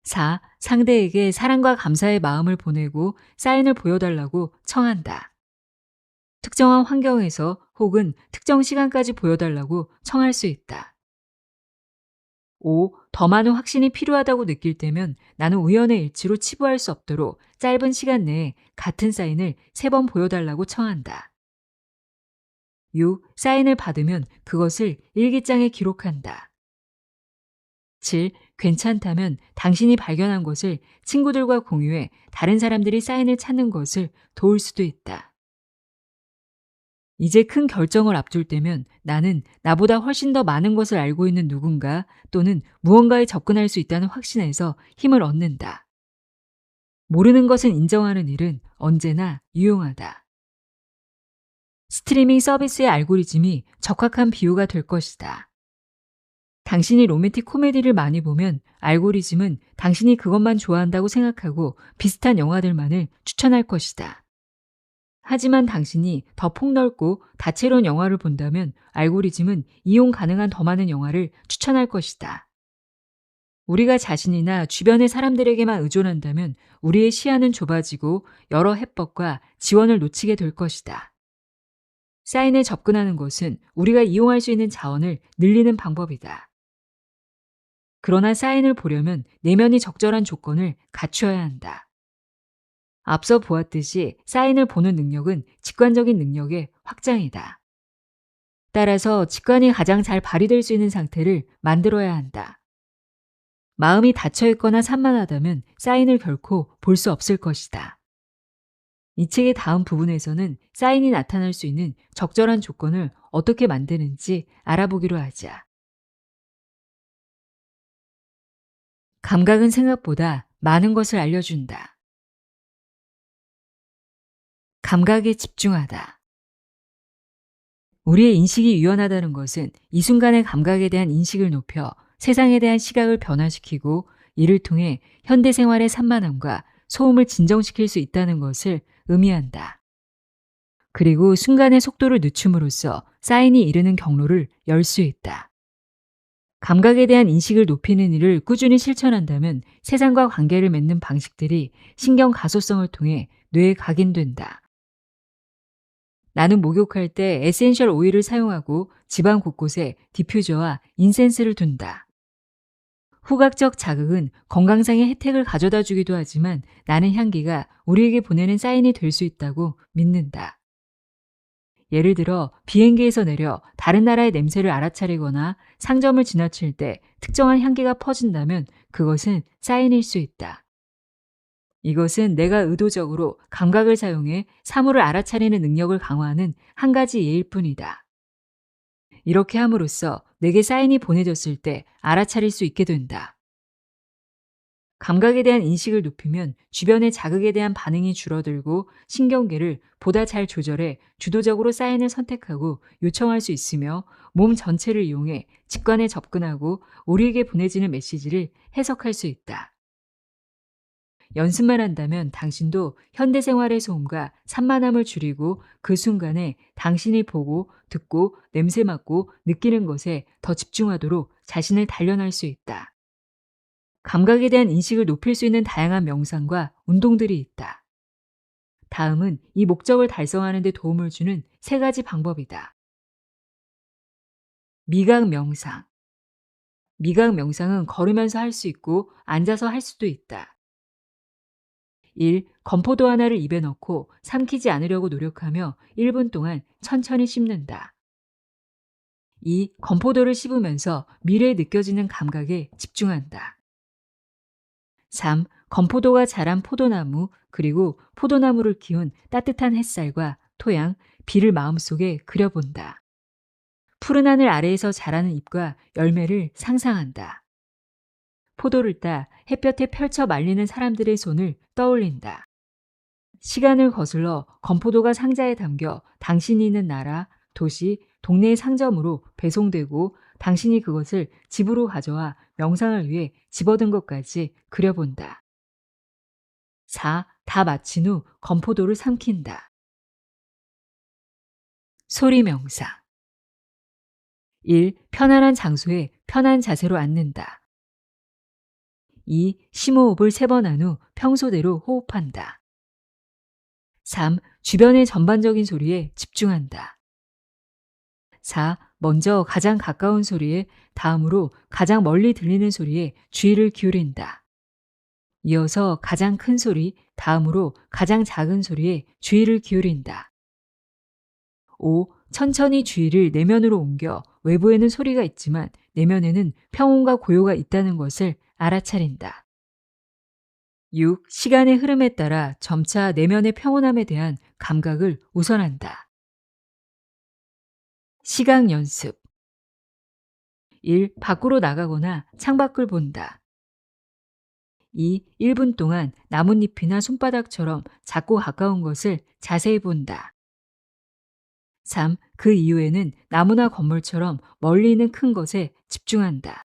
4. 상대에게 사랑과 감사의 마음을 보내고 사인을 보여달라고 청한다. 특정한 환경에서 혹은 특정 시간까지 보여달라고 청할 수 있다. 5. 더 많은 확신이 필요하다고 느낄 때면 나는 우연의 일치로 치부할 수 없도록 짧은 시간 내에 같은 사인을 3번 보여달라고 청한다. 6. 사인을 받으면 그것을 일기장에 기록한다. 7. 괜찮다면 당신이 발견한 것을 친구들과 공유해 다른 사람들이 사인을 찾는 것을 도울 수도 있다. 이제 큰 결정을 앞둘 때면 나는 나보다 훨씬 더 많은 것을 알고 있는 누군가 또는 무언가에 접근할 수 있다는 확신에서 힘을 얻는다. 모르는 것은 인정하는 일은 언제나 유용하다. 스트리밍 서비스의 알고리즘이 적확한 비유가 될 것이다. 당신이 로맨틱 코미디를 많이 보면 알고리즘은 당신이 그것만 좋아한다고 생각하고 비슷한 영화들만을 추천할 것이다. 하지만 당신이 더 폭넓고 다채로운 영화를 본다면 알고리즘은 이용 가능한 더 많은 영화를 추천할 것이다. 우리가 자신이나 주변의 사람들에게만 의존한다면 우리의 시야는 좁아지고 여러 해법과 지원을 놓치게 될 것이다. 사인에 접근하는 것은 우리가 이용할 수 있는 자원을 늘리는 방법이다. 그러나 사인을 보려면 내면이 적절한 조건을 갖추어야 한다. 앞서 보았듯이 사인을 보는 능력은 직관적인 능력의 확장이다. 따라서 직관이 가장 잘 발휘될 수 있는 상태를 만들어야 한다. 마음이 닫혀 있거나 산만하다면 사인을 결코 볼 수 없을 것이다. 이 책의 다음 부분에서는 사인이 나타날 수 있는 적절한 조건을 어떻게 만드는지 알아보기로 하자. 감각은 생각보다 많은 것을 알려준다. 감각에 집중하다. 우리의 인식이 유연하다는 것은 이 순간의 감각에 대한 인식을 높여 세상에 대한 시각을 변화시키고 이를 통해 현대 생활의 산만함과 소음을 진정시킬 수 있다는 것을 의미한다. 그리고 순간의 속도를 늦춤으로써 사인이 이르는 경로를 열 수 있다. 감각에 대한 인식을 높이는 일을 꾸준히 실천한다면 세상과 관계를 맺는 방식들이 신경 가소성을 통해 뇌에 각인된다. 나는 목욕할 때 에센셜 오일을 사용하고 집안 곳곳에 디퓨저와 인센스를 둔다. 후각적 자극은 건강상의 혜택을 가져다 주기도 하지만 나는 향기가 우리에게 보내는 사인이 될 수 있다고 믿는다. 예를 들어 비행기에서 내려 다른 나라의 냄새를 알아차리거나 상점을 지나칠 때 특정한 향기가 퍼진다면 그것은 사인일 수 있다. 이것은 내가 의도적으로 감각을 사용해 사물을 알아차리는 능력을 강화하는 한 가지 예일 뿐이다. 이렇게 함으로써 내게 사인이 보내졌을 때 알아차릴 수 있게 된다. 감각에 대한 인식을 높이면 주변의 자극에 대한 반응이 줄어들고 신경계를 보다 잘 조절해 주도적으로 사인을 선택하고 요청할 수 있으며 몸 전체를 이용해 직관에 접근하고 우리에게 보내지는 메시지를 해석할 수 있다. 연습만 한다면 당신도 현대생활의 소음과 산만함을 줄이고 그 순간에 당신이 보고 듣고 냄새 맡고 느끼는 것에 더 집중하도록 자신을 단련할 수 있다. 감각에 대한 인식을 높일 수 있는 다양한 명상과 운동들이 있다. 다음은 이 목적을 달성하는 데 도움을 주는 3가지 방법이다. 미각 명상. 미각 명상은 걸으면서 할 수 있고 앉아서 할 수도 있다. 1. 건포도 하나를 입에 넣고 삼키지 않으려고 노력하며 1분 동안 천천히 씹는다. 2. 건포도를 씹으면서 미래에 느껴지는 감각에 집중한다. 3. 건포도가 자란 포도나무 그리고 포도나무를 키운 따뜻한 햇살과 토양, 비를 마음속에 그려본다. 푸른 하늘 아래에서 자라는 잎과 열매를 상상한다. 포도를 따 햇볕에 펼쳐 말리는 사람들의 손을 떠올린다. 시간을 거슬러 건포도가 상자에 담겨 당신이 있는 나라, 도시, 동네의 상점으로 배송되고 당신이 그것을 집으로 가져와 명상을 위해 집어든 것까지 그려본다. 4. 다 마친 후 건포도를 삼킨다. 소리 명상. 1. 편안한 장소에 편한 자세로 앉는다. 2. 심호흡을 3번 한 후 평소대로 호흡한다. 3. 주변의 전반적인 소리에 집중한다. 4. 먼저 가장 가까운 소리에 다음으로 가장 멀리 들리는 소리에 주의를 기울인다. 이어서 가장 큰 소리, 다음으로 가장 작은 소리에 주의를 기울인다. 5. 천천히 주의를 내면으로 옮겨 외부에는 소리가 있지만 내면에는 평온과 고요가 있다는 것을 알아차린다. 6. 시간의 흐름에 따라 점차 내면의 평온함에 대한 감각을 우선한다. 시각 연습. 1. 밖으로 나가거나 창밖을 본다. 2. 1분 동안 나뭇잎이나 손바닥처럼 작고 가까운 것을 자세히 본다. 3. 그 이후에는 나무나 건물처럼 멀리 있는 큰 것에 집중한다.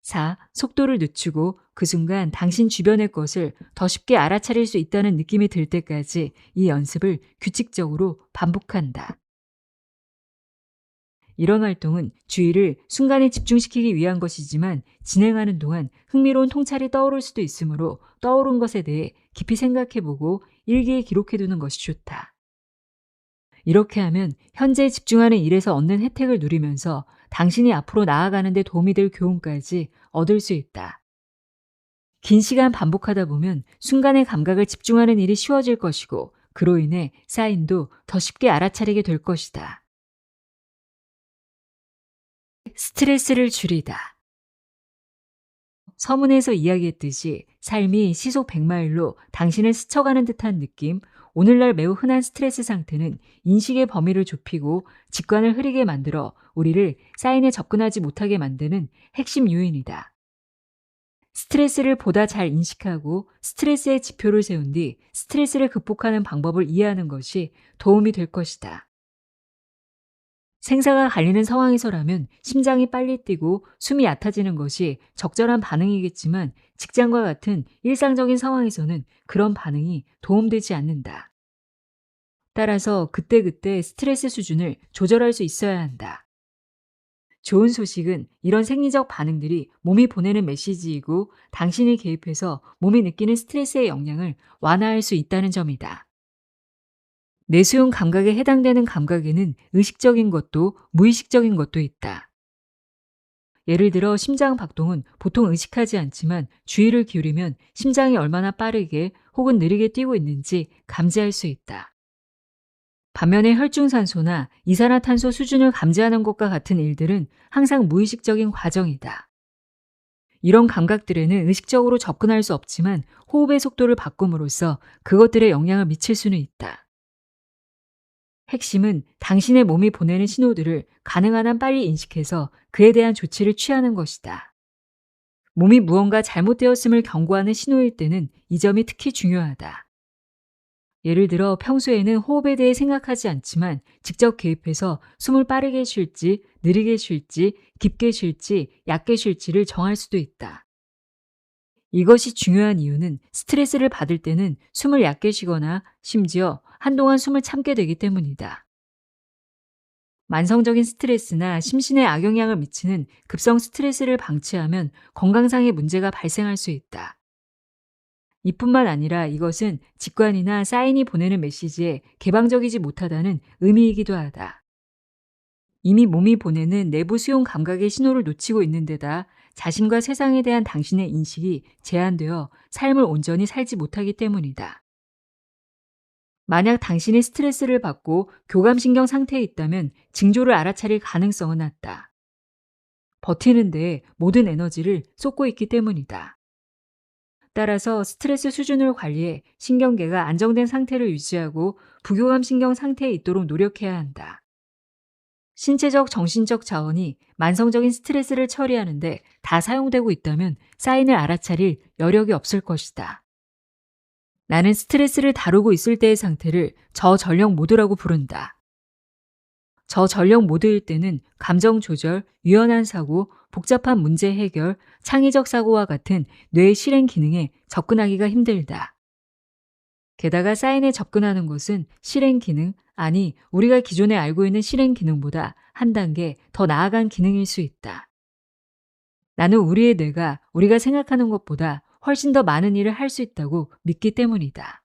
4. 속도를 늦추고 그 순간 당신 주변의 것을 더 쉽게 알아차릴 수 있다는 느낌이 들 때까지 이 연습을 규칙적으로 반복한다. 이런 활동은 주의를 순간에 집중시키기 위한 것이지만 진행하는 동안 흥미로운 통찰이 떠오를 수도 있으므로 떠오른 것에 대해 깊이 생각해보고 일기에 기록해두는 것이 좋다. 이렇게 하면 현재 집중하는 일에서 얻는 혜택을 누리면서 당신이 앞으로 나아가는 데 도움이 될 교훈까지 얻을 수 있다. 긴 시간 반복하다 보면 순간의 감각을 집중하는 일이 쉬워질 것이고 그로 인해 사인도 더 쉽게 알아차리게 될 것이다. 스트레스를 줄이다. 서문에서 이야기했듯이 삶이 시속 100마일로 당신을 스쳐가는 듯한 느낌, 오늘날 매우 흔한 스트레스 상태는 인식의 범위를 좁히고 직관을 흐리게 만들어 우리를 사인에 접근하지 못하게 만드는 핵심 요인이다. 스트레스를 보다 잘 인식하고 스트레스의 지표를 세운 뒤 스트레스를 극복하는 방법을 이해하는 것이 도움이 될 것이다. 생사가 갈리는 상황에서라면 심장이 빨리 뛰고 숨이 얕아지는 것이 적절한 반응이겠지만 직장과 같은 일상적인 상황에서는 그런 반응이 도움되지 않는다. 따라서 그때그때 스트레스 수준을 조절할 수 있어야 한다. 좋은 소식은 이런 생리적 반응들이 몸이 보내는 메시지이고 당신이 개입해서 몸이 느끼는 스트레스의 영향을 완화할 수 있다는 점이다. 내수용 감각에 해당되는 감각에는 의식적인 것도 무의식적인 것도 있다. 예를 들어 심장 박동은 보통 의식하지 않지만 주의를 기울이면 심장이 얼마나 빠르게 혹은 느리게 뛰고 있는지 감지할 수 있다. 반면에 혈중산소나 이산화탄소 수준을 감지하는 것과 같은 일들은 항상 무의식적인 과정이다. 이런 감각들에는 의식적으로 접근할 수 없지만 호흡의 속도를 바꿈으로써 그것들에 영향을 미칠 수는 있다. 핵심은 당신의 몸이 보내는 신호들을 가능한 한 빨리 인식해서 그에 대한 조치를 취하는 것이다. 몸이 무언가 잘못되었음을 경고하는 신호일 때는 이 점이 특히 중요하다. 예를 들어 평소에는 호흡에 대해 생각하지 않지만 직접 개입해서 숨을 빠르게 쉴지, 느리게 쉴지, 깊게 쉴지, 얕게 쉴지를 정할 수도 있다. 이것이 중요한 이유는 스트레스를 받을 때는 숨을 얕게 쉬거나 심지어 한동안 숨을 참게 되기 때문이다. 만성적인 스트레스나 심신에 악영향을 미치는 급성 스트레스를 방치하면 건강상의 문제가 발생할 수 있다. 이뿐만 아니라 이것은 직관이나 사인이 보내는 메시지에 개방적이지 못하다는 의미이기도 하다. 이미 몸이 보내는 내부 수용 감각의 신호를 놓치고 있는 데다 자신과 세상에 대한 당신의 인식이 제한되어 삶을 온전히 살지 못하기 때문이다. 만약 당신이 스트레스를 받고 교감신경 상태에 있다면 징조를 알아차릴 가능성은 낮다. 버티는 데 모든 에너지를 쏟고 있기 때문이다. 따라서 스트레스 수준을 관리해 신경계가 안정된 상태를 유지하고 부교감 신경 상태에 있도록 노력해야 한다. 신체적, 정신적 자원이 만성적인 스트레스를 처리하는데 다 사용되고 있다면 사인을 알아차릴 여력이 없을 것이다. 나는 스트레스를 다루고 있을 때의 상태를 저전력 모드라고 부른다. 저전력 모드일 때는 감정 조절, 유연한 사고, 복잡한 문제 해결, 창의적 사고와 같은 뇌의 실행 기능에 접근하기가 힘들다. 게다가 사인에 접근하는 것은 실행 기능, 아니 우리가 기존에 알고 있는 실행 기능보다 한 단계 더 나아간 기능일 수 있다. 나는 우리의 뇌가 우리가 생각하는 것보다 훨씬 더 많은 일을 할 수 있다고 믿기 때문이다.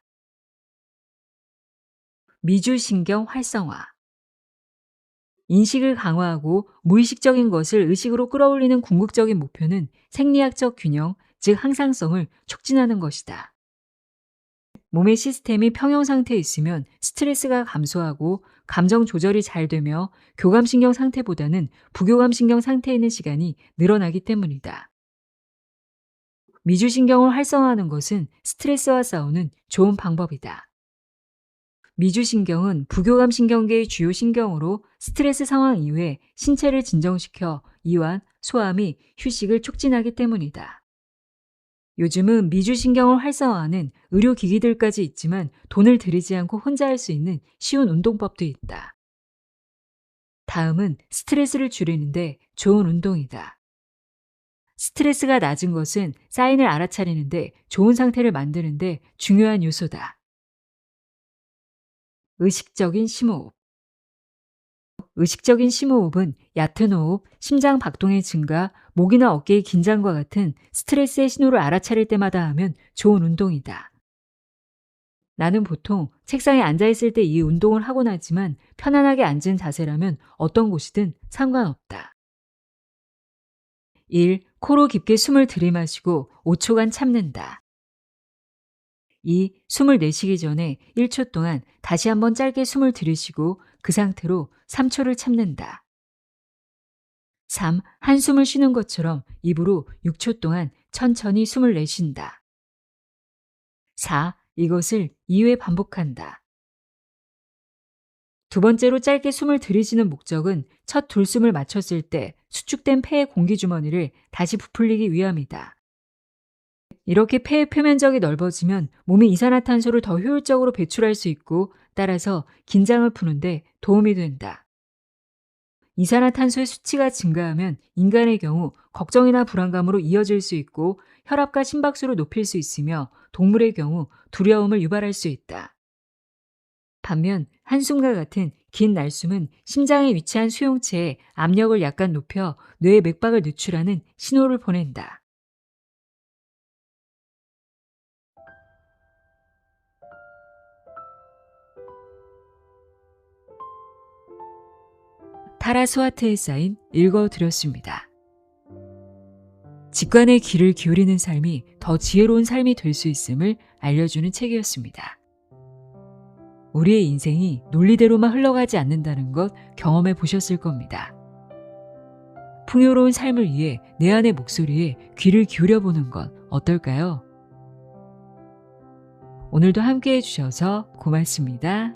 미주신경 활성화. 인식을 강화하고 무의식적인 것을 의식으로 끌어올리는 궁극적인 목표는 생리학적 균형, 즉 항상성을 촉진하는 것이다. 몸의 시스템이 평형 상태에 있으면 스트레스가 감소하고 감정 조절이 잘 되며 교감신경 상태보다는 부교감신경 상태에 있는 시간이 늘어나기 때문이다. 미주신경을 활성화하는 것은 스트레스와 싸우는 좋은 방법이다. 미주신경은 부교감신경계의 주요 신경으로 스트레스 상황 이후에 신체를 진정시켜 이완, 소화 및 휴식을 촉진하기 때문이다. 요즘은 미주신경을 활성화하는 의료기기들까지 있지만 돈을 들이지 않고 혼자 할 수 있는 쉬운 운동법도 있다. 다음은 스트레스를 줄이는데 좋은 운동이다. 스트레스가 낮은 것은 사인을 알아차리는데 좋은 상태를 만드는데 중요한 요소다. 의식적인 심호흡. 의식적인 심호흡은 얕은 호흡, 심장 박동의 증가, 목이나 어깨의 긴장과 같은 스트레스의 신호를 알아차릴 때마다 하면 좋은 운동이다. 나는 보통 책상에 앉아있을 때 이 운동을 하곤 하지만 편안하게 앉은 자세라면 어떤 곳이든 상관없다. 1. 코로 깊게 숨을 들이마시고 5초간 참는다. 2. 숨을 내쉬기 전에 1초 동안 다시 한번 짧게 숨을 들이쉬고 그 상태로 3초를 참는다. 3. 한숨을 쉬는 것처럼 입으로 6초 동안 천천히 숨을 내쉰다. 4. 이것을 2회 반복한다. 두 번째로 짧게 숨을 들이쉬는 목적은 첫 둘숨을 마쳤을 때 수축된 폐의 공기주머니를 다시 부풀리기 위함이다. 이렇게 폐의 표면적이 넓어지면 몸이 이산화탄소를 더 효율적으로 배출할 수 있고 따라서 긴장을 푸는데 도움이 된다. 이산화탄소의 수치가 증가하면 인간의 경우 걱정이나 불안감으로 이어질 수 있고 혈압과 심박수를 높일 수 있으며 동물의 경우 두려움을 유발할 수 있다. 반면 한숨과 같은 긴 날숨은 심장에 위치한 수용체에 압력을 약간 높여 뇌의 맥박을 늦추라는 신호를 보낸다. 타라 스와트에 쌓인 읽어드렸습니다. 직관의 귀를 기울이는 삶이 더 지혜로운 삶이 될 수 있음을 알려주는 책이었습니다. 우리의 인생이 논리대로만 흘러가지 않는다는 것 경험해 보셨을 겁니다. 풍요로운 삶을 위해 내 안의 목소리에 귀를 기울여 보는 건 어떨까요? 오늘도 함께해 주셔서 고맙습니다.